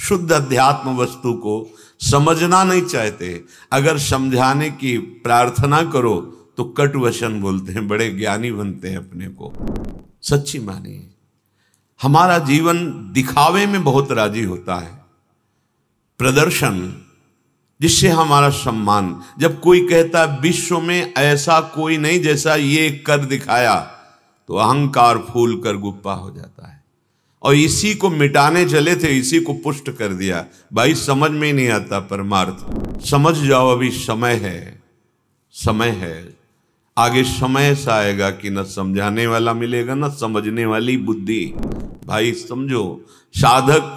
शुद्ध अध्यात्म वस्तु को समझना नहीं चाहते। अगर समझाने की प्रार्थना करो तो कटु वचन बोलते हैं, बड़े ज्ञानी बनते हैं अपने को। सच्ची मानिए, हमारा जीवन दिखावे में बहुत राजी होता है, प्रदर्शन, जिससे हमारा सम्मान। जब कोई कहता है विश्व में ऐसा कोई नहीं जैसा ये कर दिखाया, तो अहंकार फूल कर गुप्पा हो जाता है। और इसी को मिटाने चले थे, इसी को पुष्ट कर दिया। भाई समझ में नहीं आता परमार्थ, समझ जाओ अभी समय है, समय है। आगे समय ऐसा आएगा कि न समझाने वाला मिलेगा न समझने वाली बुद्धि। भाई समझो, साधक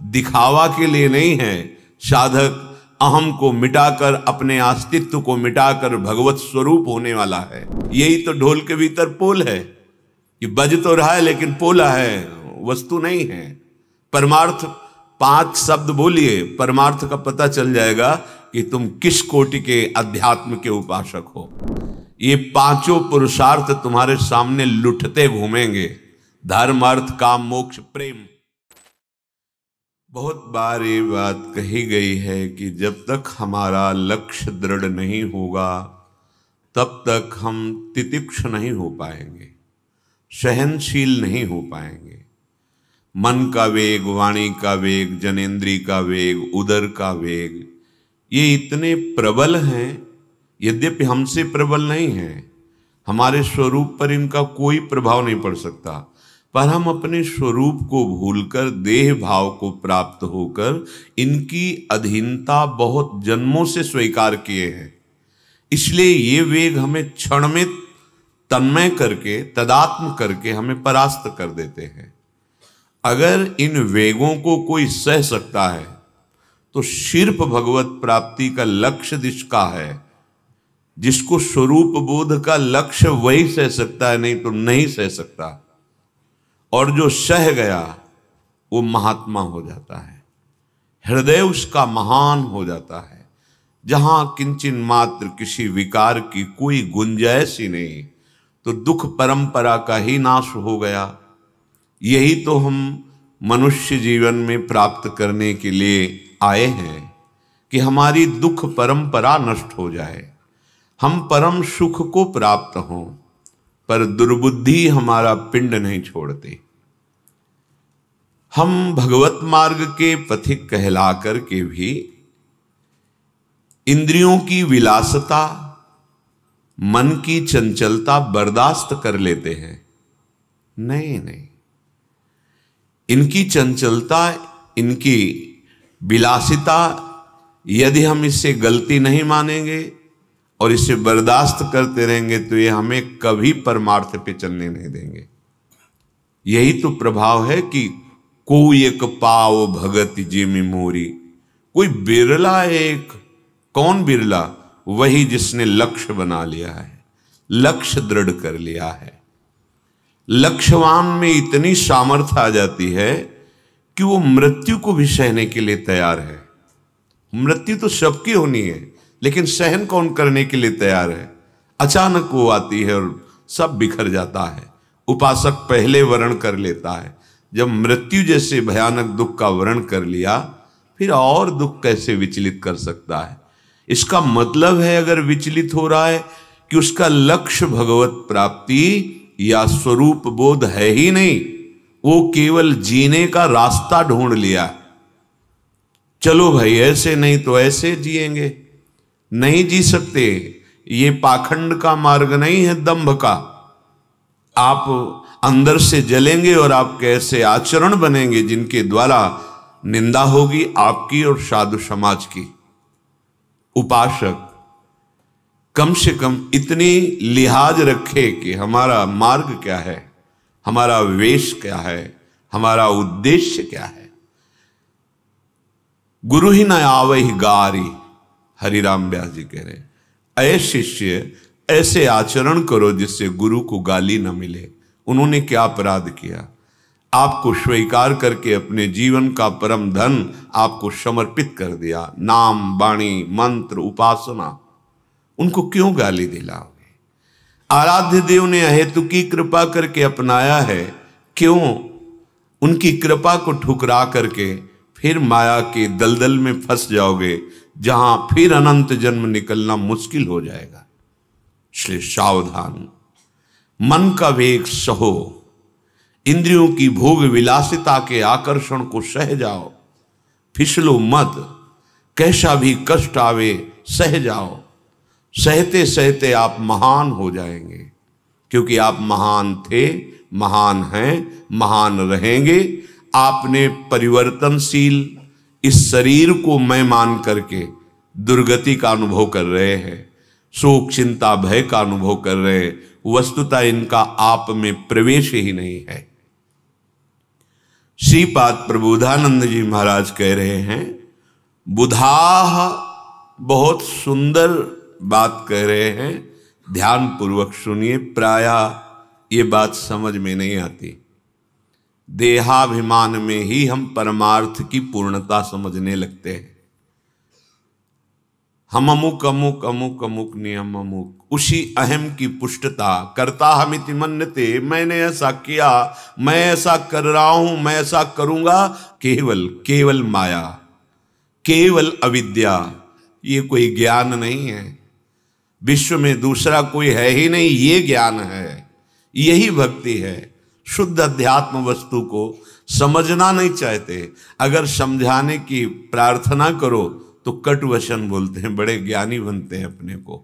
दिखावा के लिए नहीं है, साधक अहम को मिटाकर, अपने अस्तित्व को मिटाकर भगवत स्वरूप होने वाला है। यही तो ढोल के भीतर पोल है कि बज तो रहा है लेकिन पोला है, वस्तु नहीं है। परमार्थ, 5 शब्द बोलिए, परमार्थ का पता चल जाएगा कि तुम किस कोटि के अध्यात्म के उपासक हो। ये 5 पुरुषार्थ तुम्हारे सामने लुटते घूमेंगे, धर्म, अर्थ, काम, मोक्ष, प्रेम। बहुत बार ये बात कही गई है कि जब तक हमारा लक्ष्य दृढ़ नहीं होगा तब तक हम तितिक्ष नहीं हो पाएंगे, सहनशील नहीं हो पाएंगे। मन का वेग, वाणी का वेग, जनेंद्री का वेग, उदर का वेग, ये इतने प्रबल हैं, यद्यपि हमसे प्रबल नहीं हैं। हमारे स्वरूप पर इनका कोई प्रभाव नहीं पड़ सकता, पर हम अपने स्वरूप को भूलकर देह भाव को प्राप्त होकर इनकी अधीनता बहुत जन्मों से स्वीकार किए हैं। इसलिए ये वेग हमें क्षण में तन्मय करके, तदात्म करके हमें परास्त कर देते हैं। अगर इन वेगों को कोई सह सकता है तो सिर्फ भगवत प्राप्ति का लक्ष्य जिसका है, जिसको स्वरूप बोध का लक्ष्य, वही सह सकता है, नहीं तो नहीं सह सकता। और जो सह गया वो महात्मा हो जाता है, हृदय उसका महान हो जाता है। जहां किंचिन मात्र किसी विकार की कोई गुंजाइश ही नहीं, तो दुख परंपरा का ही नाश हो गया। यही तो हम मनुष्य जीवन में प्राप्त करने के लिए आए हैं कि हमारी दुख परंपरा नष्ट हो जाए, हम परम सुख को प्राप्त हों। पर दुर्बुद्धि हमारा पिंड नहीं छोड़ती। हम भगवत मार्ग के पथिक कहला कर के भी इंद्रियों की विलासता, मन की चंचलता बर्दाश्त कर लेते हैं। नहीं नहीं, इनकी चंचलता, इनकी विलासिता, यदि हम इससे गलती नहीं मानेंगे और इसे बर्दाश्त करते रहेंगे तो ये हमें कभी परमार्थ पे चलने नहीं देंगे। यही तो प्रभाव है कि कोई एक पाव भगत जिमि मोरी। कोई बिरला एक, कौन बिरला? वही जिसने लक्ष्य बना लिया है, लक्ष्य दृढ़ कर लिया है। लक्ष्यवान में इतनी सामर्थ्य आ जाती है कि वो मृत्यु को भी सहने के लिए तैयार है। मृत्यु तो सबकी होनी है, लेकिन सहन कौन करने के लिए तैयार है? अचानक वो आती है और सब बिखर जाता है। उपासक पहले वर्ण कर लेता है। जब मृत्यु जैसे भयानक दुख का वर्ण कर लिया, फिर और दुख कैसे विचलित कर सकता है? इसका मतलब है, अगर विचलित हो रहा है कि उसका लक्ष्य भगवत प्राप्ति या स्वरूप बोध है ही नहीं, वो केवल जीने का रास्ता ढूंढ लिया। चलो भाई, ऐसे नहीं तो ऐसे जिएंगे। नहीं जी सकते। ये पाखंड का मार्ग नहीं है, दंभ का। आप अंदर से जलेंगे और आपके ऐसे आचरण बनेंगे जिनके द्वारा निंदा होगी आपकी और साधु समाज की। उपासक कम से कम इतनी लिहाज रखे कि हमारा मार्ग क्या है, हमारा वेश क्या है, हमारा उद्देश्य क्या है। गुरु ही न आवहि गारी, हरिराम व्यास जी कह रहे, ऐ शिष्य ऐसे आचरण करो जिससे गुरु को गाली न मिले। उन्होंने क्या अपराध किया? आपको स्वीकार करके अपने जीवन का परम धन आपको समर्पित कर दिया, नाम, वाणी, मंत्र, उपासना। उनको क्यों गाली दिलाओगे? आराध्य देव ने अहेतु की कृपा करके अपनाया है, क्यों उनकी कृपा को ठुकरा करके फिर माया के दलदल में फंस जाओगे, जहां फिर अनंत जन्म निकलना मुश्किल हो जाएगा। इसलिए सावधान, मन का वेग सहो, इंद्रियों की भोग विलासिता के आकर्षण को सह जाओ, फिसलो मत, कैसा भी कष्ट आवे सह जाओ। सहते सहते आप महान हो जाएंगे, क्योंकि आप महान थे, महान हैं, महान रहेंगे। आपने परिवर्तनशील इस शरीर को मैं मान करके दुर्गति का अनुभव कर रहे हैं, शोक चिंता भय का अनुभव कर रहे हैं। वस्तुतः इनका आप में प्रवेश ही नहीं है। श्रीपाद प्रबोधानंद जी महाराज कह रहे हैं, बुधाह, बहुत सुंदर बात कह रहे हैं, ध्यान पूर्वक सुनिए। प्रायः ये बात समझ में नहीं आती। देहाभिमान में ही हम परमार्थ की पूर्णता समझने लगते हैं। हम अमुक अमुक अमुक अमुक नियम अमुक, उसी अहम की पुष्टता, करता हमिति मन्यते, मैंने ऐसा किया, मैं ऐसा कर रहा हूं, मैं ऐसा करूंगा, केवल केवल माया, केवल अविद्या। ये कोई ज्ञान नहीं है। विश्व में दूसरा कोई है ही नहीं, ये ज्ञान है, यही भक्ति है। शुद्ध अध्यात्म वस्तु को समझना नहीं चाहते। अगर समझाने की प्रार्थना करो तो कटु वचन बोलते हैं, बड़े ज्ञानी बनते हैं अपने को।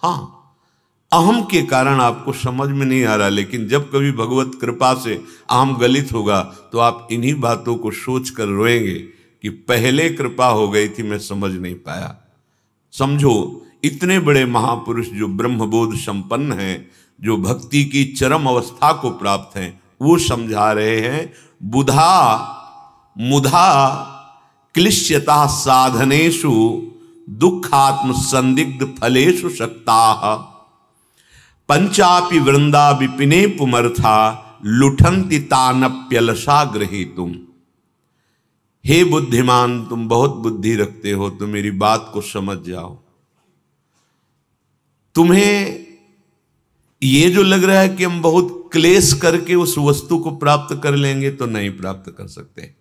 हाँ, अहम के कारण आपको समझ में नहीं आ रहा, लेकिन जब कभी भगवत कृपा से अहम गलित होगा तो आप इन्हीं बातों को सोच कर रोएंगे कि पहले कृपा हो गई थी, मैं समझ नहीं पाया। समझो, इतने बड़े महापुरुष जो ब्रह्मबोध संपन्न हैं, जो भक्ति की चरम अवस्था को प्राप्त हैं, वो समझा रहे हैं, बुधा मुधा क्लिश्यता साधनेषु दुखात्म संदिग्ध फलेषु शक्ताः पंचापि वृंदा विपिने पुमर्था लुठन्ति तानप्यलसा गृहीतुम। हे बुद्धिमान, तुम बहुत बुद्धि रखते हो, तो मेरी बात को समझ जाओ। तुम्हें ये जो लग रहा है कि हम बहुत क्लेश करके उस वस्तु को प्राप्त कर लेंगे, तो नहीं प्राप्त कर सकते।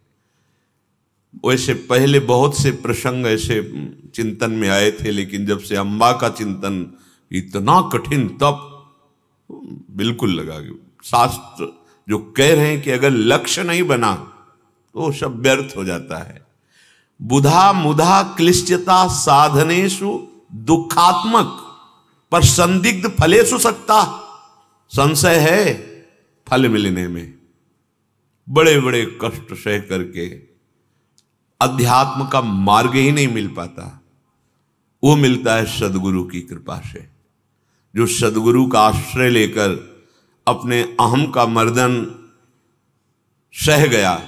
वैसे पहले बहुत से प्रसंग ऐसे चिंतन में आए थे, लेकिन जब से अम्बा का चिंतन इतना कठिन, तब बिल्कुल लगा कि शास्त्र जो कह रहे हैं कि अगर लक्ष्य नहीं बना तो सब व्यर्थ हो जाता है। बुधा मुधा क्लिश्यता साधनेषु दुखात्मक पर संदिग्ध फलेषु शक्ता। संशय है फल मिलने में। बड़े बड़े कष्ट सह करके अध्यात्म का मार्ग ही नहीं मिल पाता। वो मिलता है सदगुरु की कृपा से। जो सदगुरु का आश्रय लेकर अपने अहम का मर्दन सह गया,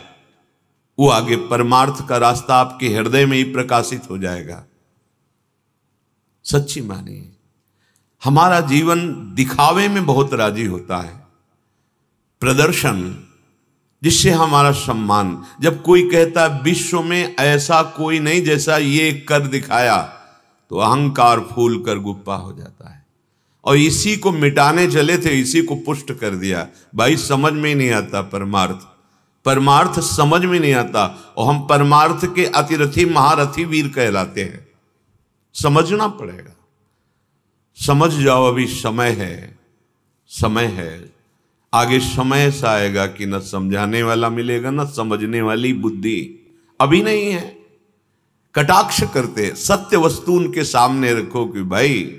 वो आगे परमार्थ का रास्ता आपके हृदय में ही प्रकाशित हो जाएगा। सच्ची मानिए, हमारा जीवन दिखावे में बहुत राजी होता है, प्रदर्शन, जिससे हमारा सम्मान। जब कोई कहता है विश्व में ऐसा कोई नहीं जैसा ये कर दिखाया, तो अहंकार फूल कर गुप्पा हो जाता है। और इसी को मिटाने चले थे, इसी को पुष्ट कर दिया। भाई समझ में नहीं आता परमार्थ, परमार्थ समझ में नहीं आता, और हम परमार्थ के अतिरथी महारथी वीर कहलाते हैं। समझना पड़ेगा। समझ जाओ, अभी समय है, समय है। आगे समय ऐसा आएगा कि न समझाने वाला मिलेगा, न समझने वाली बुद्धि। अभी नहीं है। कटाक्ष करते, सत्य वस्तु उनके सामने रखो कि भाई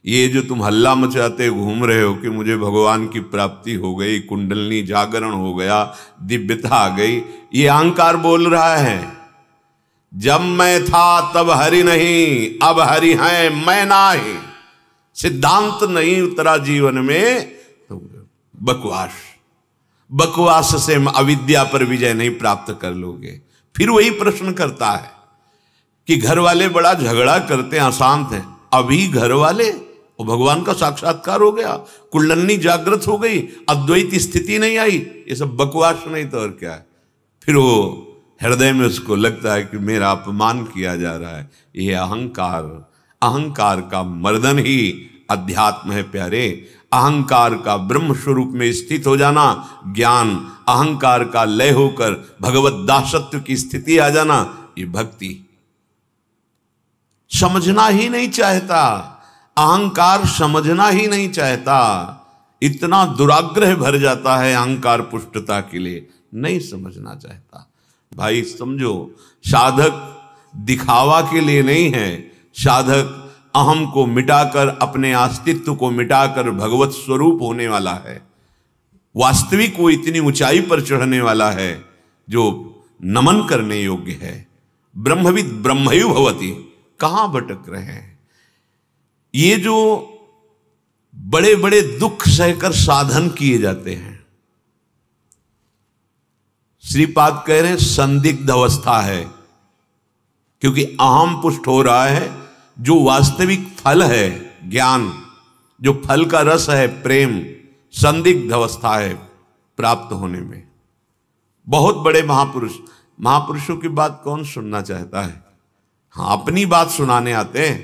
ये जो तुम हल्ला मचाते घूम रहे हो कि मुझे भगवान की प्राप्ति हो गई, कुंडलनी जागरण हो गया, दिव्यता आ गई, ये अहंकार बोल रहा है। जब मैं था तब हरि नहीं, अब हरि है मैं नाही। सिद्धांत नहीं उतरा जीवन में तो बकवास, बकवास से अविद्या पर विजय नहीं प्राप्त कर लोगे। फिर वही प्रश्न करता है कि घर वाले बड़ा झगड़ा करते हैं, अशांत हैं। अभी घर वाले, और भगवान का साक्षात्कार हो गया, कुंडलनी जागृत हो गई, अद्वैत स्थिति नहीं आई, ये सब बकवास नहीं तो और क्या है। फिर वो हृदय में उसको लगता है कि मेरा अपमान किया जा रहा है। ये अहंकार, अहंकार का मर्दन ही अध्यात्म है प्यारे। अहंकार का ब्रह्म स्वरूप में स्थित हो जाना ज्ञान, अहंकार का लय होकर भगवत दासत्व की स्थिति आ जाना ये भक्ति। समझना ही नहीं चाहता, अहंकार समझना ही नहीं चाहता, इतना दुराग्रह भर जाता है अहंकार पुष्टता के लिए, नहीं समझना चाहता। भाई समझो, साधक दिखावा के लिए नहीं है, साधक अहम को मिटाकर, अपने अस्तित्व को मिटाकर भगवत स्वरूप होने वाला है, वास्तविक वो इतनी ऊंचाई पर चढ़ने वाला है जो नमन करने योग्य है। ब्रह्मविद ब्रह्मयु भवति, कहां भटक रहे हैं? ये जो बड़े बड़े दुख सहकर साधन किए जाते हैं, श्रीपाद कह रहे हैं संदिग्ध अवस्था है, क्योंकि अहम पुष्ट हो रहा है। जो वास्तविक फल है ज्ञान, जो फल का रस है प्रेम, संदिग्ध अवस्था है प्राप्त होने में। बहुत बड़े महापुरुषों की बात कौन सुनना चाहता है? हाँ, अपनी बात सुनाने आते हैं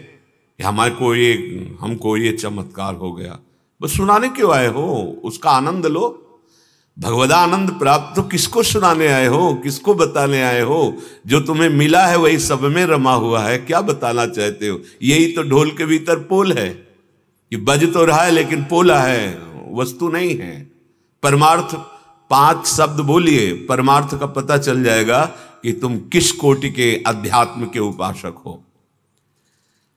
कि हमको ये चमत्कार हो गया, बस सुनाने क्यों आए हो? उसका आनंद लो, भगवदानंद प्राप्त तो किसको सुनाने आए हो, किसको बताने आए हो? जो तुम्हें मिला है वही सब में रमा हुआ है, क्या बताना चाहते हो? यही तो ढोल के भीतर पोल है कि बज तो रहा है लेकिन पोला है, वस्तु नहीं है। परमार्थ 5 शब्द बोलिए, परमार्थ का पता चल जाएगा कि तुम किस कोटि के अध्यात्म के उपासक हो।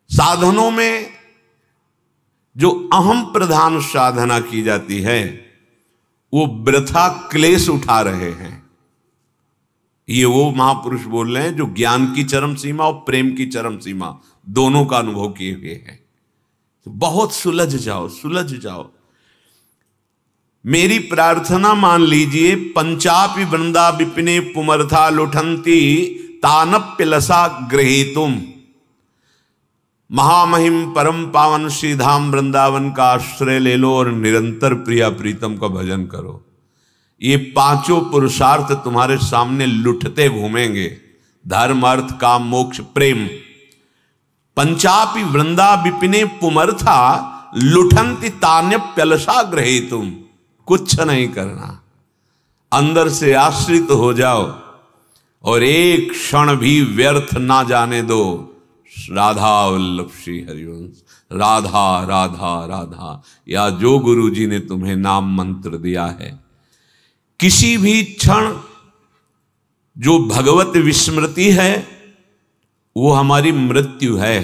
साधनों में जो अहम प्रधान साधना की जाती है वो वृथा क्लेश उठा रहे हैं। ये वो महापुरुष बोल रहे हैं जो ज्ञान की चरम सीमा और प्रेम की चरम सीमा दोनों का अनुभव किए हुए हैं। तो बहुत सुलझ जाओ, सुलझ जाओ। मेरी प्रार्थना मान लीजिए, पंचापि वृंदा विपिने पुमर्था लुठंती तानप्यलसा गृहीतुम। महामहिम परम पावन श्री धाम वृंदावन का आश्रय ले लो और निरंतर प्रिया प्रीतम का भजन करो। ये 5 पुरुषार्थ तुम्हारे सामने लुटते घूमेंगे, धर्म अर्थ काम मोक्ष प्रेम। पंचापि वृंदा विपिने पुमर्था लुठंति तान्यप्यलसा गृहीतुम। कुछ नहीं करना, अंदर से आश्रित हो जाओ और एक क्षण भी व्यर्थ ना जाने दो। राधा वल्लभ श्री हरिवंश, राधा राधा राधा, या जो गुरु जी ने तुम्हें नाम मंत्र दिया है। किसी भी क्षण जो भगवत विस्मृति है वो हमारी मृत्यु है,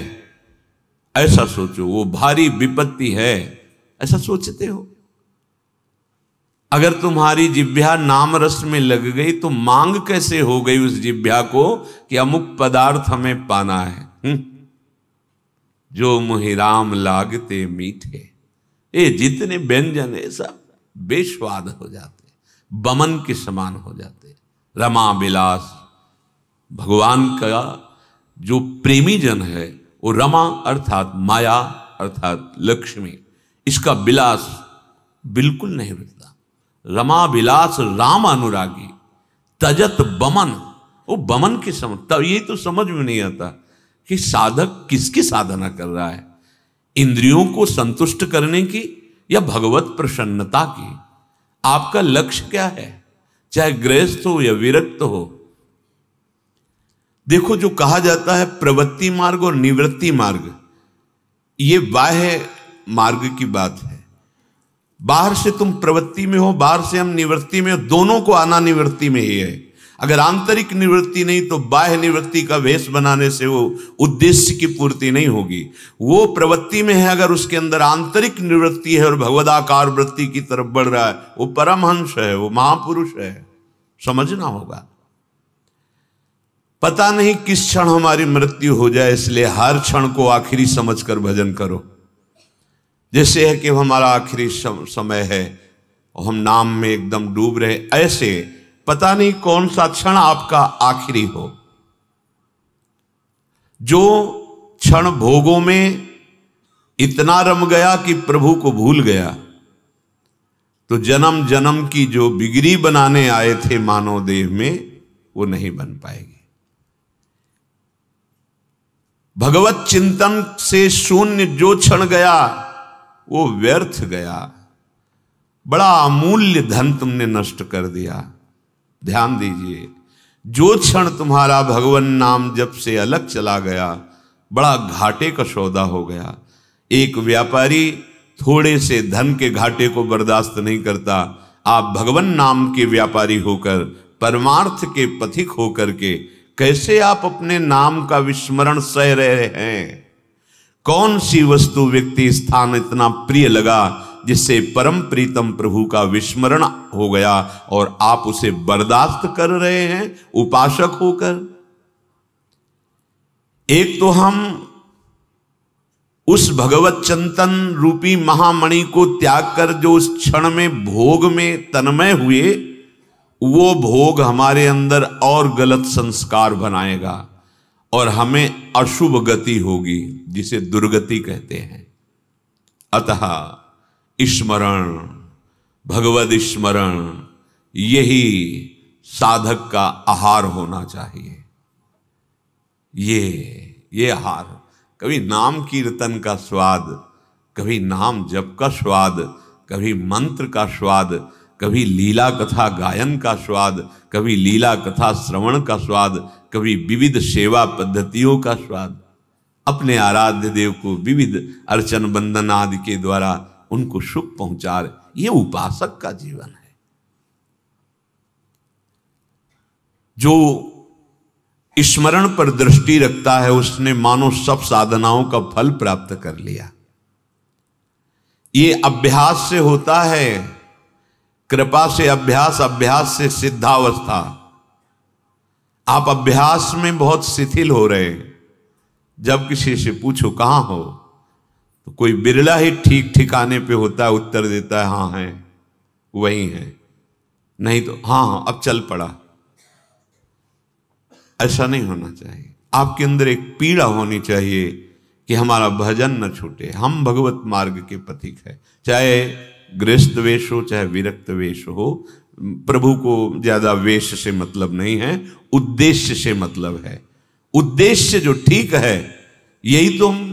ऐसा सोचो। वो भारी विपत्ति है, ऐसा सोचते हो? अगर तुम्हारी जिह्वा नाम रस में लग गई तो मांग कैसे हो गई उस जिह्वा को कि अमुक पदार्थ हमें पाना है। जो मुहि राम लागते मीठे, ये जितने व्यंजन है सब बेस्वाद हो जाते, बमन के समान हो जाते। रमा विलास, भगवान का जो प्रेमी जन है वो रमा अर्थात माया अर्थात लक्ष्मी, इसका विलास बिल्कुल नहीं रुकता। रमा विलास राम अनुरागी तजत बमन, वो बमन के समझ, तब ये तो समझ में नहीं आता कि साधक किसकी साधना कर रहा है, इंद्रियों को संतुष्ट करने की या भगवत प्रसन्नता की। आपका लक्ष्य क्या है, चाहे गृहस्थ हो या विरक्त हो। देखो, जो कहा जाता है प्रवृत्ति मार्ग और निवृत्ति मार्ग, ये बाह्य मार्ग की बात है। बाहर से तुम प्रवृत्ति में हो, बाहर से हम निवृत्ति में हो, दोनों को आना निवृत्ति में ही है। अगर आंतरिक निवृत्ति नहीं तो बाह्य निवृत्ति का वेश बनाने से वो उद्देश्य की पूर्ति नहीं होगी। वो प्रवृत्ति में है, अगर उसके अंदर आंतरिक निवृत्ति है और भगवदाकार वृत्ति की तरफ बढ़ रहा है, वो परमहंस है, वो महापुरुष है। समझना होगा। पता नहीं किस क्षण हमारी मृत्यु हो जाए, इसलिए हर क्षण को आखिरी समझकर भजन करो। जैसे है कि हमारा आखिरी समय है और हम नाम में एकदम डूब रहे, ऐसे पता नहीं कौन सा क्षण आपका आखिरी हो। जो क्षण भोगों में इतना रम गया कि प्रभु को भूल गया, तो जन्म जन्म की जो बिगड़ी बनाने आए थे मानव देह में, वो नहीं बन पाएगी। भगवत चिंतन से शून्य जो क्षण गया वो व्यर्थ गया। बड़ा अमूल्य धन तुमने नष्ट कर दिया। ध्यान दीजिए, जो क्षण तुम्हारा भगवान नाम जप से अलग चला गया, बड़ा घाटे का सौदा हो गया। एक व्यापारी थोड़े से धन के घाटे को बर्दाश्त नहीं करता। आप भगवान नाम के व्यापारी होकर, परमार्थ के पथिक होकर के कैसे आप अपने नाम का विस्मरण सह रहे हैं? कौन सी वस्तु, व्यक्ति, स्थान इतना प्रिय लगा जिससे परम प्रीतम प्रभु का विस्मरण हो गया और आप उसे बर्दाश्त कर रहे हैं उपासक होकर? एक तो हम उस भगवत चिंतन रूपी महामणि को त्याग कर जो उस क्षण में भोग में तन्मय हुए, वो भोग हमारे अंदर और गलत संस्कार बनाएगा और हमें अशुभ गति होगी, जिसे दुर्गति कहते हैं। अतः स्मरण, भगवद स्मरण, यही साधक का आहार होना चाहिए। ये आहार, कभी नाम कीर्तन का स्वाद, कभी नाम जप का स्वाद, कभी मंत्र का स्वाद, कभी लीला कथा गायन का स्वाद, कभी लीला कथा श्रवण का स्वाद, कभी विविध सेवा पद्धतियों का स्वाद, अपने आराध्य देव को विविध अर्चन बंदन आदि के द्वारा उनको सुख पहुंचा रहे। ये उपासक का जीवन है। जो स्मरण पर दृष्टि रखता है, उसने मानो सब साधनाओं का फल प्राप्त कर लिया। ये अभ्यास से होता है, कृपा से अभ्यास, अभ्यास से सिद्धावस्था। आप अभ्यास में बहुत शिथिल हो रहे हैं। जब किसी से पूछो कहां हो, तो कोई बिरला ही ठीक ठिकाने पे होता है, उत्तर देता है हाँ है, वही है, नहीं तो हाँ अब चल पड़ा। ऐसा नहीं होना चाहिए। आपके अंदर एक पीड़ा होनी चाहिए कि हमारा भजन न छूटे। हम भगवत मार्ग के पथिक है, चाहे गृहस्थ वेश हो चाहे विरक्त वेश हो। प्रभु को ज्यादा वेश से मतलब नहीं है, उद्देश्य से मतलब है। उद्देश्य जो ठीक है, यही तो हम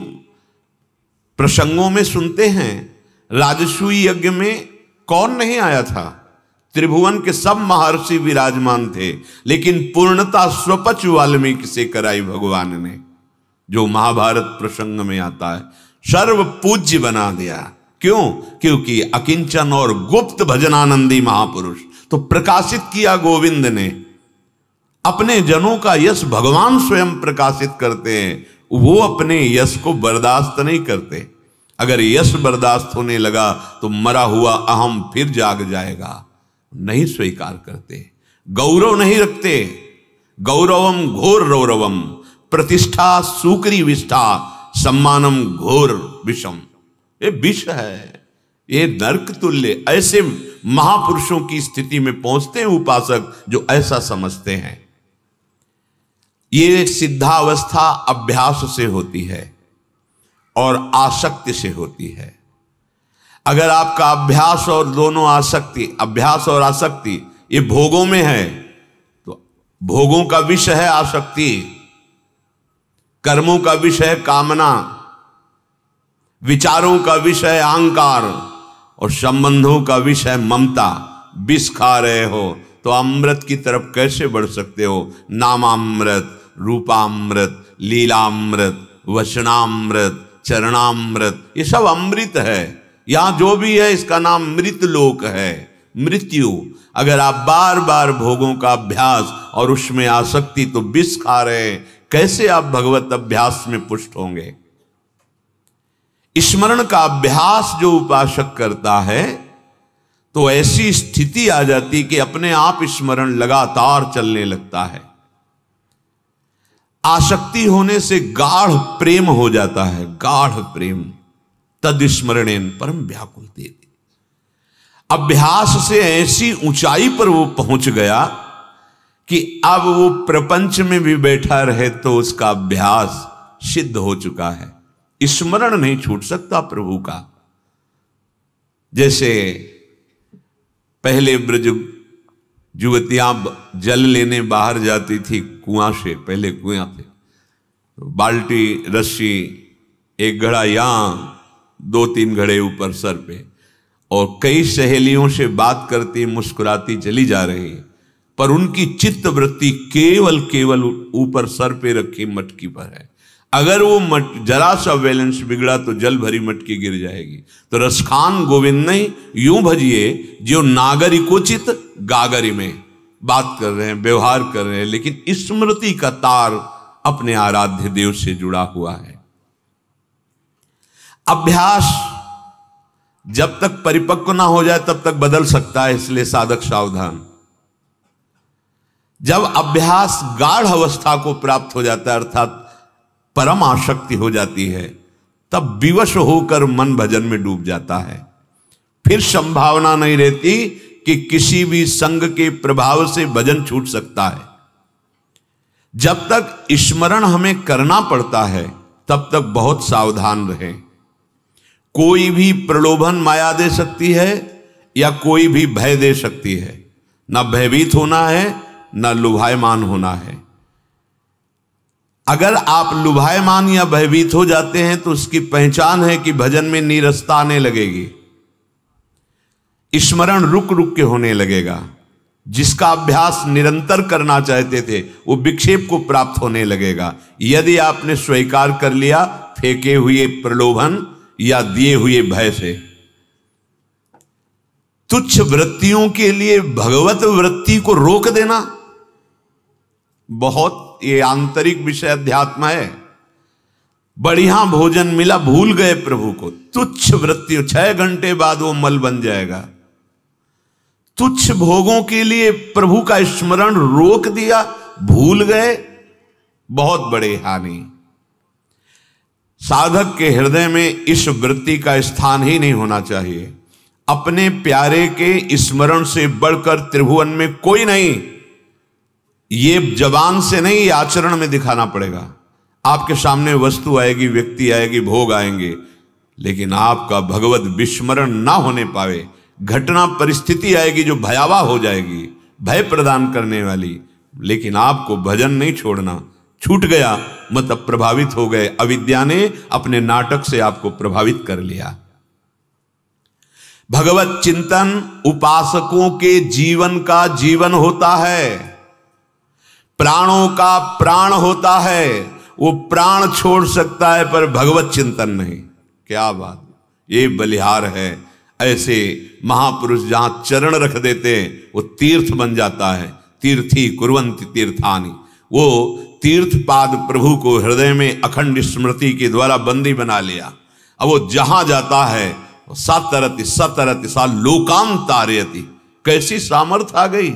प्रसंगों में सुनते हैं। राजसूय यज्ञ में कौन नहीं आया था? त्रिभुवन के सब महर्षि विराजमान थे, लेकिन पूर्णता स्वपच वाल्मीकि से कराई भगवान ने, जो महाभारत प्रसंग में आता है। सर्व पूज्य बना दिया। क्यों? क्योंकि अकिंचन और गुप्त भजनानंदी महापुरुष। तो प्रकाशित किया गोविंद ने। अपने जनों का यश भगवान स्वयं प्रकाशित करते हैं, वो अपने यश को बर्दाश्त नहीं करते। अगर यश बर्दाश्त होने लगा तो मरा हुआ अहम फिर जाग जाएगा। नहीं स्वीकार करते, गौरव नहीं रखते। गौरवम घोर रौरवम, प्रतिष्ठा सूकरी विष्ठा, सम्मानम घोर विषम। ये विष है, ये नरक तुल्य। ऐसे महापुरुषों की स्थिति में पहुंचते हैं उपासक जो ऐसा समझते हैं। ये सिद्धावस्था अभ्यास से होती है और आसक्ति से होती है। अगर आपका अभ्यास और दोनों आसक्ति, अभ्यास और आसक्ति ये भोगों में है, तो भोगों का विषय है आसक्ति, कर्मों का विषय है कामना, विचारों का विषय है अहंकार और संबंधों का विषय है ममता। विष खा रहे हो तो अमृत की तरफ कैसे बढ़ सकते हो? नामामृत, रूपामृत, लीलामृत, वचनामृत, चरणामृत, ये सब अमृत है। यहां जो भी है इसका नाम मृत लोक है, मृत्यु। अगर आप बार बार भोगों का अभ्यास और उसमें आसक्ति तो विष खा रहे हैं, कैसे आप भगवत अभ्यास में पुष्ट होंगे? स्मरण का अभ्यास जो उपासक करता है तो ऐसी स्थिति आ जाती कि अपने आप स्मरण लगातार चलने लगता है। आसक्ति होने से गाढ़ प्रेम हो जाता है, गाढ़ प्रेम। तद स्मरणेन परम व्याकुल दे। अभ्यास से ऐसी ऊंचाई पर वो पहुंच गया कि अब वो प्रपंच में भी बैठा रहे तो उसका अभ्यास सिद्ध हो चुका है। स्मरण नहीं छूट सकता प्रभु का। जैसे पहले ब्रज युवतियां जल लेने बाहर जाती थी कुआं से, पहले कुआं थे, तो बाल्टी, रस्सी, एक घड़ा यहां, 2-3 घड़े ऊपर सर पे, और कई सहेलियों से बात करती मुस्कुराती चली जा रही, पर उनकी चित्त वृत्ति केवल ऊपर सर पे रखी मटकी पर है। अगर वो जरा सा बैलेंस बिगड़ा तो जल भरी मटकी गिर जाएगी। तो रसखान गोविंद नहीं, यूं भजिए जो नागरिकोचित गागरी में बात कर रहे हैं, व्यवहार कर रहे हैं, लेकिन स्मृति का तार अपने आराध्य देव से जुड़ा हुआ है। अभ्यास जब तक परिपक्व ना हो जाए तब तक बदल सकता है, इसलिए साधक सावधान। जब अभ्यास गाढ़ अवस्था को प्राप्त हो जाता है, अर्थात परम आसक्ति हो जाती है, तब विवश होकर मन भजन में डूब जाता है। फिर संभावना नहीं रहती कि किसी भी संग के प्रभाव से भजन छूट सकता है। जब तक स्मरण हमें करना पड़ता है तब तक बहुत सावधान रहें। कोई भी प्रलोभन माया दे सकती है या कोई भी भय दे सकती है। ना भयभीत होना है, ना लुभायमान होना है। अगर आप लुभायमान या भयभीत हो जाते हैं तो उसकी पहचान है कि भजन में नीरसता आने लगेगी, स्मरण रुक रुक के होने लगेगा। जिसका अभ्यास निरंतर करना चाहते थे वो विक्षेप को प्राप्त होने लगेगा। यदि आपने स्वीकार कर लिया फेंके हुए प्रलोभन या दिए हुए भय से। तुच्छ वृत्तियों के लिए भगवत वृत्ति को रोक देना बहुत ये आंतरिक विषय अध्यात्म है। बढ़िया भोजन मिला, भूल गए प्रभु को, तुच्छ वृत्ति 6 घंटे बाद वो मल बन जाएगा। तुच्छ भोगों के लिए प्रभु का स्मरण रोक दिया, भूल गए, बहुत बड़ी हानि। साधक के हृदय में इस वृत्ति का स्थान ही नहीं होना चाहिए। अपने प्यारे के स्मरण से बढ़कर त्रिभुवन में कोई नहीं। ये जबान से नहीं, ये आचरण में दिखाना पड़ेगा। आपके सामने वस्तु आएगी, व्यक्ति आएगी, भोग आएंगे, लेकिन आपका भगवत विस्मरण ना होने पावे, घटना परिस्थिति आएगी जो भयावह हो जाएगी, भय प्रदान करने वाली, लेकिन आपको भजन नहीं छोड़ना। छूट गया मतलब प्रभावित हो गए। अविद्या ने अपने नाटक से आपको प्रभावित कर लिया। भगवत चिंतन उपासकों के जीवन का जीवन होता है, प्राणों का प्राण होता है। वो प्राण छोड़ सकता है पर भगवत चिंतन नहीं। क्या बात, ये बलिहार है। ऐसे महापुरुष जहां चरण रख देते हैं वो तीर्थ बन जाता है। तीर्थी कुर्वन्ति तीर्थानि, वो तीर्थ पाद प्रभु को हृदय में अखंड स्मृति के द्वारा बंदी बना लिया। अब वो जहां जाता है सतरति सतरति सा लोकान तारयति। कैसी सामर्थ्य आ गई।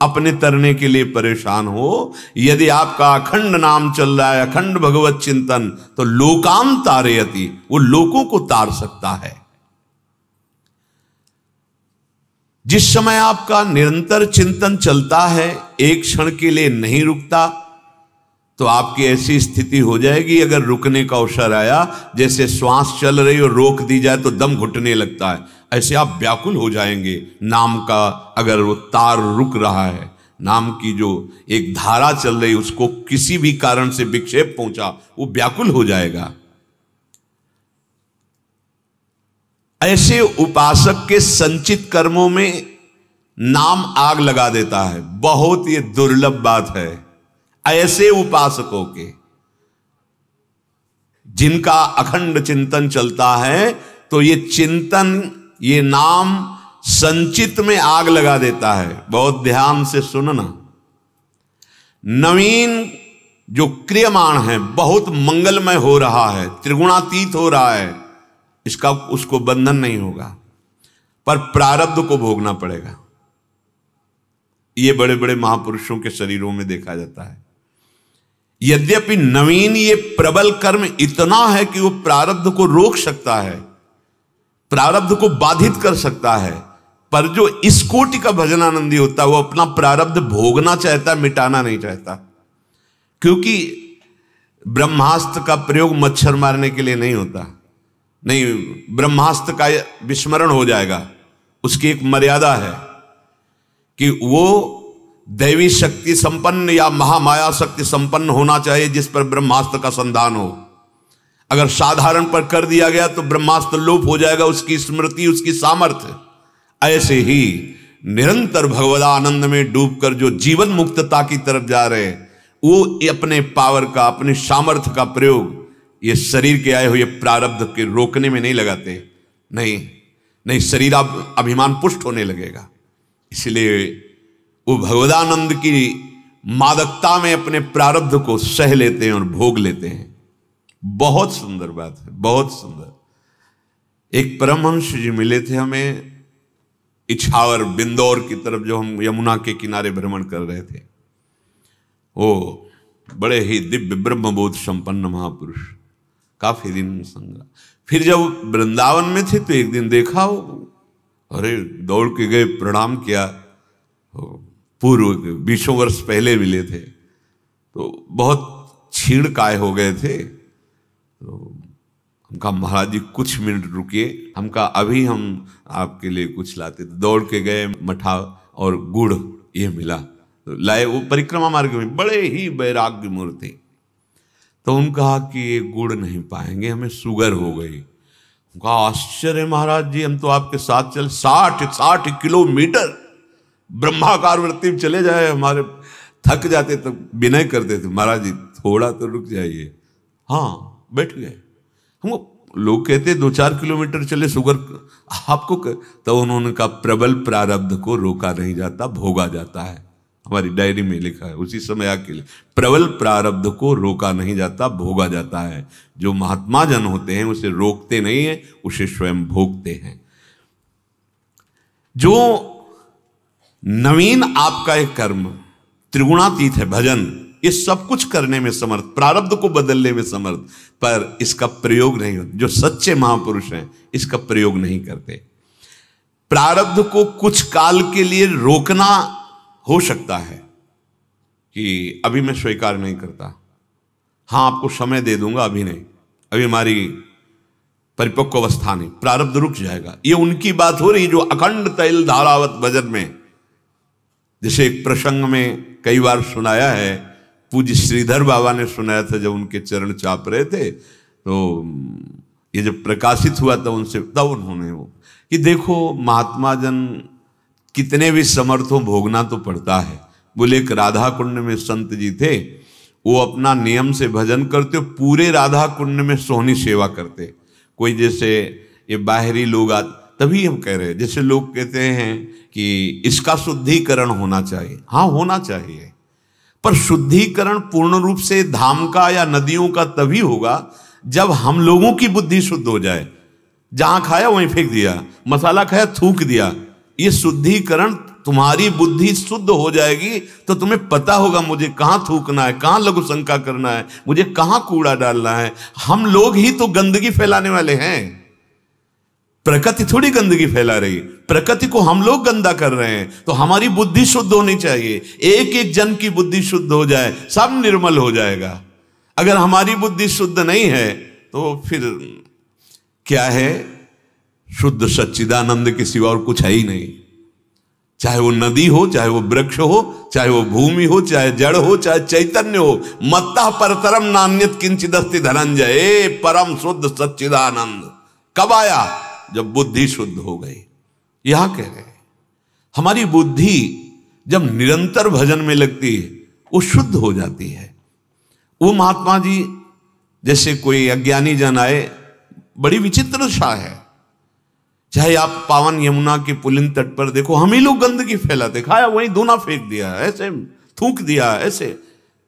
अपने तरने के लिए परेशान हो, यदि आपका अखंड नाम चल रहा है, अखंड भगवत चिंतन, तो लोकान तारयति, वो लोकों को तार सकता है। जिस समय आपका निरंतर चिंतन चलता है, एक क्षण के लिए नहीं रुकता, तो आपकी ऐसी स्थिति हो जाएगी, अगर रुकने का अवसर आया, जैसे श्वास चल रही और रोक दी जाए तो दम घुटने लगता है, ऐसे आप व्याकुल हो जाएंगे। नाम का अगर वो तार रुक रहा है, नाम की जो एक धारा चल रही, उसको किसी भी कारण से विक्षेप पहुंचा, वो व्याकुल हो जाएगा। ऐसे उपासक के संचित कर्मों में नाम आग लगा देता है। बहुत ये दुर्लभ बात है। ऐसे उपासकों के जिनका अखंड चिंतन चलता है, तो ये चिंतन, ये नाम संचित में आग लगा देता है। बहुत ध्यान से सुनना। नवीन जो क्रियमाण है, बहुत मंगलमय हो रहा है, त्रिगुणातीत हो रहा है, इसका उसको बंधन नहीं होगा, पर प्रारब्ध को भोगना पड़ेगा। ये बड़े बड़े महापुरुषों के शरीरों में देखा जाता है। यद्यपि नवीन ये प्रबल कर्म इतना है कि वो प्रारब्ध को रोक सकता है, प्रारब्ध को बाधित कर सकता है, पर जो इस कोटि का भजनानंदी होता है वो अपना प्रारब्ध भोगना चाहता है, मिटाना नहीं चाहता। क्योंकि ब्रह्मास्त्र का प्रयोग मच्छर मारने के लिए नहीं होता। नहीं, ब्रह्मास्त्र का विस्मरण हो जाएगा। उसकी एक मर्यादा है कि वो दैवी शक्ति संपन्न या महामाया शक्ति संपन्न होना चाहिए जिस पर ब्रह्मास्त्र का संधान हो। अगर साधारण पर कर दिया गया तो ब्रह्मास्त्र लोप हो जाएगा, उसकी स्मृति, उसकी सामर्थ्य। ऐसे ही निरंतर भगवदानंद में डूबकर जो जीवन मुक्तता की तरफ जा रहे हैं, वो अपने पावर का, अपने सामर्थ्य का प्रयोग ये शरीर के आए हुए प्रारब्ध के रोकने में नहीं लगाते। नहीं, शरीर अब अभिमान पुष्ट होने लगेगा। इसलिए वो भगवदानंद की मादकता में अपने प्रारब्ध को सह लेते हैं और भोग लेते हैं। बहुत सुंदर बात है, बहुत सुंदर। एक परमहंस जी मिले थे हमें इछावर बिंदौर की तरफ, जो हम यमुना के किनारे भ्रमण कर रहे थे। वो बड़े ही दिव्य ब्रह्मबोध संपन्न महापुरुष, काफी दिन संग। फिर जब वृंदावन में थे तो एक दिन देखा वो, अरे दौड़ के गए, प्रणाम किया। पूर्व 20 वर्ष पहले मिले थे तो बहुत छीड़ काय हो गए थे। तो हम कहा महाराज जी कुछ मिनट रुकिए, हम कहा अभी हम आपके लिए कुछ लाते। तो दौड़ के गए, मठा और गुड़ ये मिला तो लाए। वो परिक्रमा मार्ग में बड़े ही वैराग्य मूर्ति। तो उन्होंने कहा कि ये गुड़ नहीं पाएंगे, हमें शुगर हो गई। कहा आश्चर्य महाराज जी, हम तो आपके साथ चल 60 किलोमीटर ब्रह्माकार वृत्ति में चले जाए, हमारे थक जाते तो विनय करते थे, महाराज जी थोड़ा तो रुक जाइए। हाँ बैठ गए। हमको लोग कहते 2-4 किलोमीटर चले शुगर आपको तो उन्होंने कहा प्रबल प्रारब्ध को रोका नहीं जाता, भोगा जाता है। हमारी डायरी में लिखा है उसी समय आके, प्रबल प्रारब्ध को रोका नहीं जाता, भोगा जाता है। जो महात्मा जन होते हैं उसे रोकते नहीं है, उसे स्वयं भोगते हैं। जो नवीन आपका एक कर्म त्रिगुणातीत है, भजन, ये सब कुछ करने में समर्थ, प्रारब्ध को बदलने में समर्थ, पर इसका प्रयोग नहीं होता। जो सच्चे महापुरुष हैं इसका प्रयोग नहीं करते। प्रारब्ध को कुछ काल के लिए रोकना हो सकता है कि अभी मैं स्वीकार नहीं करता, हाँ आपको समय दे दूंगा, अभी नहीं, अभी हमारी परिपक्व अवस्था नहीं, प्रारब्ध रुक जाएगा। ये उनकी बात हो रही जो अखंड तैल धारावत भजन में, जैसे एक प्रसंग में कई बार सुनाया है, पूज्य श्रीधर बाबा ने सुनाया था, जब उनके चरण चाप रहे थे तो ये जब प्रकाशित हुआ था उनसे, तब उन्होंने वो कि देखो महात्मा जन कितने भी समर्थ हो, भोगना तो पड़ता है। बोले एक राधा कुंड में संत जी थे, वो अपना नियम से भजन करते, पूरे राधा कुंड में सोहनी सेवा करते। कोई जैसे ये बाहरी लोग तभी हम कह रहे हैं, जैसे लोग कहते हैं कि इसका शुद्धिकरण होना चाहिए, हाँ होना चाहिए, पर शुद्धिकरण पूर्ण रूप से धाम का या नदियों का तभी होगा जब हम लोगों की बुद्धि शुद्ध हो जाए। जहां खाया वहीं फेंक दिया, मसाला खाया थूक दिया, ये शुद्धिकरण, तुम्हारी बुद्धि शुद्ध हो जाएगी तो तुम्हें पता होगा मुझे कहां थूकना है, कहां लघु शंका करना है, मुझे कहां कूड़ा डालना है। हम लोग ही तो गंदगी फैलाने वाले हैं, प्रकृति थोड़ी गंदगी फैला रही, प्रकृति को हम लोग गंदा कर रहे हैं। तो हमारी बुद्धि शुद्ध होनी चाहिए, एक एक जन की बुद्धि शुद्ध हो जाए, सब निर्मल हो जाएगा। अगर हमारी बुद्धि शुद्ध नहीं है तो फिर क्या है, शुद्ध सच्चिदानंद के सिवा और कुछ है ही नहीं। चाहे वो नदी हो, चाहे वो वृक्ष हो, चाहे वो भूमि हो, चाहे जड़ हो, चाहे चैतन्य हो, मत्तः परतरम नान्यत किंचिदस्ति धनंजय, परम शुद्ध सच्चिदानंद कब आया, जब बुद्धि शुद्ध हो गई। यहां कह रहे हैं हमारी बुद्धि जब निरंतर भजन में लगती है वो शुद्ध हो जाती है। वो महात्मा जी जैसे कोई अज्ञानी जन आए, बड़ी विचित्र सा है। चाहे आप पावन यमुना के पुलिन तट पर देखो, हम ही लोग गंदगी फैलाते, खाया वहीं धूना फेंक दिया, ऐसे थूक दिया, ऐसे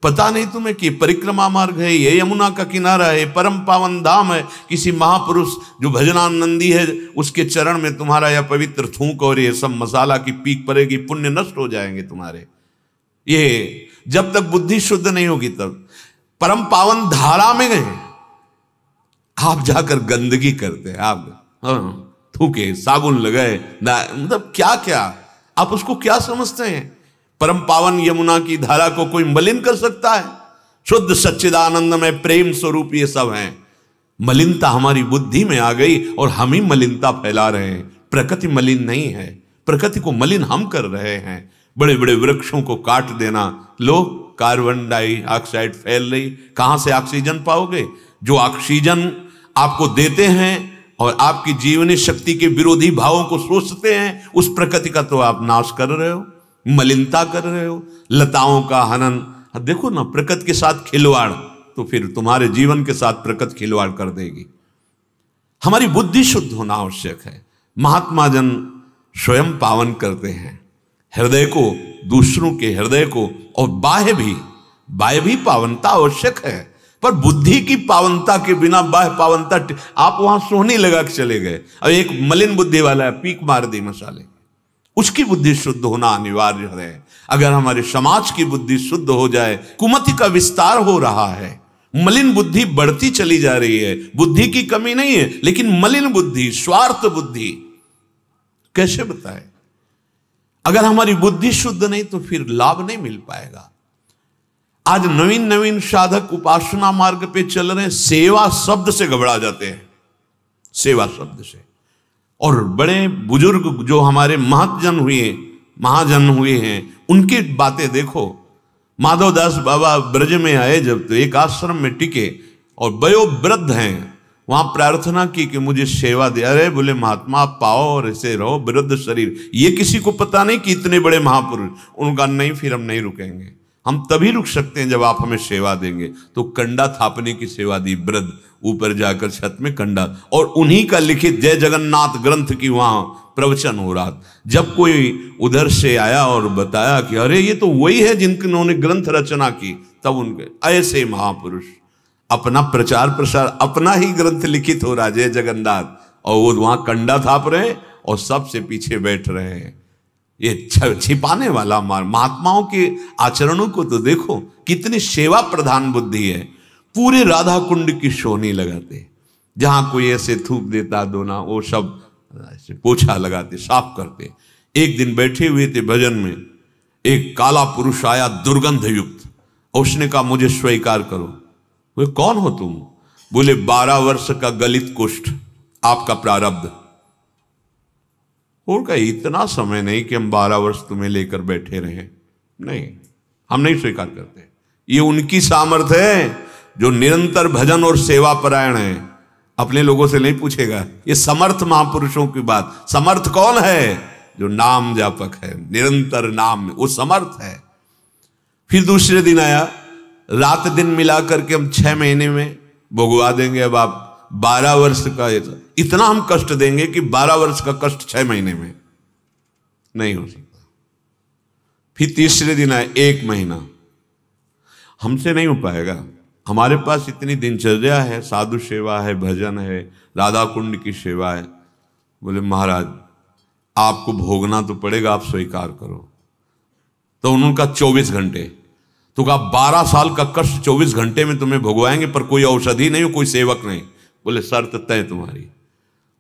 पता नहीं तुम्हें कि परिक्रमा मार्ग है, ये यमुना का किनारा है, परम पावन धाम है, किसी महापुरुष जो भजनानंदी है उसके चरण में तुम्हारा यह पवित्र थूक और ये सब मसाला की पीक पड़ेगी, पुण्य नष्ट हो जाएंगे तुम्हारे। ये जब तक बुद्धि शुद्ध नहीं होगी तब परम पावन धारा में गए आप जाकर गंदगी करते हैं, आप थूके, साबुन लगाए, मतलब क्या क्या आप उसको क्या समझते हैं। परम पावन यमुना की धारा को कोई मलिन कर सकता है? शुद्ध सच्चिदानंद में प्रेम स्वरूप ये सब हैं। मलिनता हमारी बुद्धि में आ गई और हम ही मलिनता फैला रहे हैं। प्रकृति मलिन नहीं है, प्रकृति को मलिन हम कर रहे हैं। बड़े बड़े वृक्षों को काट देना, लोग कार्बन डाइऑक्साइड फैल रही, कहां से ऑक्सीजन पाओगे? जो ऑक्सीजन आपको देते हैं और आपकी जीवनी शक्ति के विरोधी भावों को सोचते हैं, उस प्रकृति का तो आप नाश कर रहे हो, मलिनता कर रहे हो, लताओं का हनन। देखो ना, प्रकृति के साथ खिलवाड़, तो फिर तुम्हारे जीवन के साथ प्रकृति खिलवाड़ कर देगी। हमारी बुद्धि शुद्ध होना आवश्यक है। महात्मा जन स्वयं पावन करते हैं हृदय को, दूसरों के हृदय को, और बाह्य भी पावनता आवश्यक है, पर बुद्धि की पावनता के बिना बाह्य पावनता, आप वहां सोने लगा के चले गए। अब एक मलिन बुद्धि वाला है, पीक मार दी मसाले, उसकी बुद्धि शुद्ध होना अनिवार्य है। अगर हमारे समाज की बुद्धि शुद्ध हो जाए, कुमति का विस्तार हो रहा है, मलिन बुद्धि बढ़ती चली जा रही है। बुद्धि की कमी नहीं है, लेकिन मलिन बुद्धि, स्वार्थ बुद्धि, कैसे बताए? अगर हमारी बुद्धि शुद्ध नहीं तो फिर लाभ नहीं मिल पाएगा। आज नवीन नवीन साधक उपासना मार्ग पे चल रहे हैं, सेवा शब्द से घबरा जाते हैं, सेवा शब्द से। और बड़े बुजुर्ग जो हमारे महाजन हुए हैं, उनकी बातें देखो। माधवदास बाबा ब्रज में आए जब, तो एक आश्रम में टिके और वयोवृद्ध हैं, वहां प्रार्थना की कि मुझे सेवा दे। अरे बोले महात्मा आप पाओ और ऐसे रहो, वृद्ध शरीर, ये किसी को पता नहीं कि इतने बड़े महापुरुष। उनका नहीं, फिर हम नहीं रुकेंगे, हम तभी रुक सकते हैं जब आप हमें सेवा देंगे। तो कंडा थापने की सेवा दी, वृद्ध ऊपर जाकर छत में कंडा, और उन्हीं का लिखित जय जगन्नाथ ग्रंथ की वहां प्रवचन हो रहा। जब कोई उधर से आया और बताया कि अरे ये तो वही है जिन्होंने ग्रंथ रचना की, तब उनके ऐसे महापुरुष अपना प्रचार प्रसार, अपना ही ग्रंथ लिखित हो रहा जय जगन्नाथ, और वो वहां कंडा थाप रहे और सबसे पीछे बैठ रहे हैं। ये छिपाने वाला महात्माओं के आचरणों को तो देखो, कितनी सेवा प्रधान बुद्धि है। पूरे राधा कुंड की सोनी लगाते, जहां कोई ऐसे थूक देता दोना, वो सब ऐसे पोछा लगाते, साफ करते। एक दिन बैठे हुए थे भजन में, एक काला पुरुष आया दुर्गंध युक्त, और उसने कहा मुझे स्वीकार करो। वे कौन हो तुम? बोले 12 वर्ष का गलित कुष्ठ, आपका प्रारब्ध। और कहा इतना समय नहीं कि हम 12 वर्ष तुम्हें लेकर बैठे रहे, नहीं, हम नहीं स्वीकार करते। ये उनकी सामर्थ्य है जो निरंतर भजन और सेवा परायण है, अपने लोगों से नहीं पूछेगा। ये समर्थ महापुरुषों की बात। समर्थ कौन है? जो नाम जापक है, निरंतर नाम में वो समर्थ है। फिर दूसरे दिन आया, रात दिन मिला करके हम 6 महीने में भोगवा देंगे। अब आप 12 वर्ष का, इतना हम कष्ट देंगे कि 12 वर्ष का कष्ट 6 महीने में नहीं हो सकता। फिर तीसरे दिन आए, 1 महीना, हमसे नहीं हो पाएगा, हमारे पास इतनी दिनचर्या है, साधु सेवा है, भजन है, राधा कुंड की सेवा है। बोले महाराज आपको भोगना तो पड़ेगा, आप स्वीकार करो। तो उनका 24 घंटे, तो कहा 12 साल का कष्ट 24 घंटे में तुम्हें भोगवाएंगे, पर कोई औषधि नहीं हो, कोई सेवक नहीं। बोले शर्त तय तुम्हारी।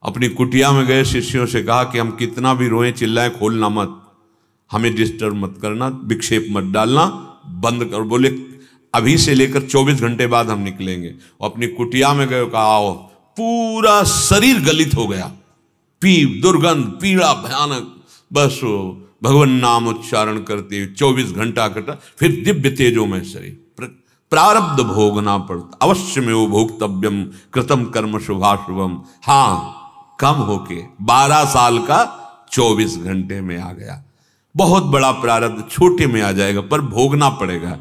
अपनी कुटिया में गए, शिष्यों से कहा कि हम कितना भी रोएं चिल्लाएं, खोलना मत, हमें डिस्टर्ब मत करना, विक्षेप मत डालना, बंद कर। बोले अभी से लेकर 24 घंटे बाद हम निकलेंगे। और अपनी कुटिया में गए, कहा आओ। पूरा शरीर गलित हो गया, दुर्गंध, पीड़ा भयानक, बस वो भगवान नाम उच्चारण करते 24 घंटा कटा। फिर दिव्य तेजो में शरीर। प्रारब्ध भोगना पड़ता, अवश्य में वो भोक्तव्यम कृतम कर्म शुभाशुभम। हाँ, कम होके 12 साल का 24 घंटे में आ गया। बहुत बड़ा प्रारब्ध छोटे में आ जाएगा, पर भोगना पड़ेगा।